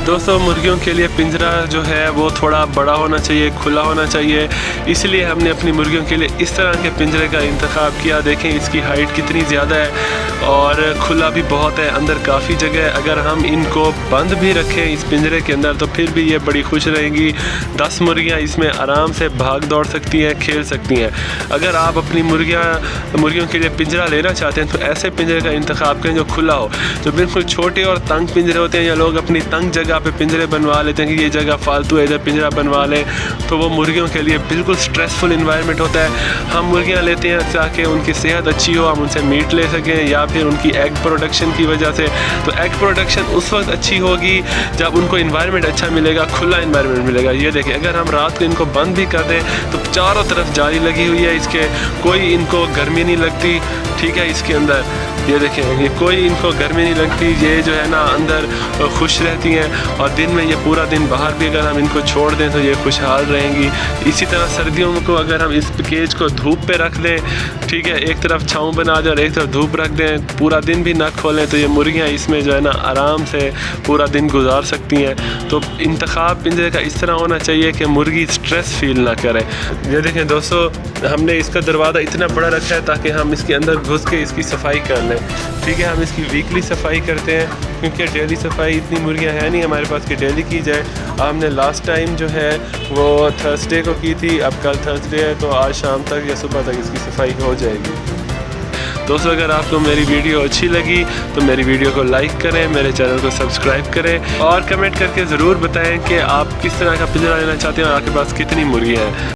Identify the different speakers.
Speaker 1: दोस्तों मुर्गियों के लिए पिंजरा जो है वो थोड़ा बड़ा होना चाहिए, खुला होना चाहिए, इसलिए हमने अपनी मुर्गियों के लिए इस तरह के पिंजरे का इंतखाब किया। देखें इसकी हाइट कितनी ज़्यादा है और खुला भी बहुत है, अंदर काफ़ी जगह है। अगर हम इनको बंद भी रखें इस पिंजरे के अंदर तो फिर भी ये बड़ी खुश रहेंगी। 10 मुर्गियाँ इसमें आराम से भाग दौड़ सकती हैं, खेल सकती हैं। अगर आप अपनी मुर्गियों के लिए पिंजरा लेना चाहते हैं तो ऐसे पिंजरे का इंतखाब करें जो खुला हो। जो बिल्कुल छोटे और तंग पिंजरे होते हैं या लोग अपनी तंग जगह पे पिंजरे बनवा लेते हैं कि ये जगह फालतू है, इधर पिंजरा बनवा लें, तो वो मुर्गियों के लिए बिल्कुल स्ट्रेसफुल इन्वायरमेंट होता है। हम मुर्गियाँ लेते हैं ताकि उनकी सेहत अच्छी हो, हम उनसे मीट ले सकें, या फिर उनकी एग प्रोडक्शन की वजह से। तो एग प्रोडक्शन उस वक्त अच्छी होगी जब उनको इन्वायरमेंट अच्छा मिलेगा, खुला इन्वायरमेंट मिलेगा। ये देखिए अगर हम रात को इनको बंद भी कर दें तो चारों तरफ जाली लगी हुई है इसके, कोई इनको गर्मी नहीं लगती, ठीक है। इसके अंदर ये देखें, ये कोई इनको गर्मी नहीं लगती, ये जो है ना अंदर खुश रहती हैं। और दिन में ये पूरा दिन बाहर भी अगर हम इनको छोड़ दें तो ये खुशहाल रहेंगी। इसी तरह सर्दियों को अगर हम इस केज को धूप पे रख दें, ठीक है, एक तरफ छाँव बना दें और एक तरफ धूप रख दें, पूरा दिन भी ना खोलें, तो ये मुर्गियाँ इसमें जो है ना आराम से पूरा दिन गुजार सकती हैं। तो इंतखाब पिंजरे का इस तरह होना चाहिए कि मुर्गी स्ट्रेस फील ना करे। ये देखें दोस्तों, हमने इसका दरवाज़ा इतना बड़ा रखा है ताकि हम इसके अंदर घुस के इसकी सफाई कर लें, ठीक है। हम इसकी वीकली सफाई करते हैं क्योंकि डेली सफाई इतनी मुर्गियाँ हैं नहीं हमारे पास कि डेली की जाए। हमने लास्ट टाइम जो है वो थर्सडे को की थी, अब कल थर्सडे है तो आज शाम तक या सुबह तक इसकी सफाई हो जाएगी। दोस्तों अगर आपको मेरी वीडियो अच्छी लगी तो मेरी वीडियो को लाइक करें, मेरे चैनल को सब्सक्राइब करें और कमेंट करके ज़रूर बताएं कि आप किस तरह का पिंजरा लेना चाहते हैं और आपके पास कितनी मुर्गियाँ हैं।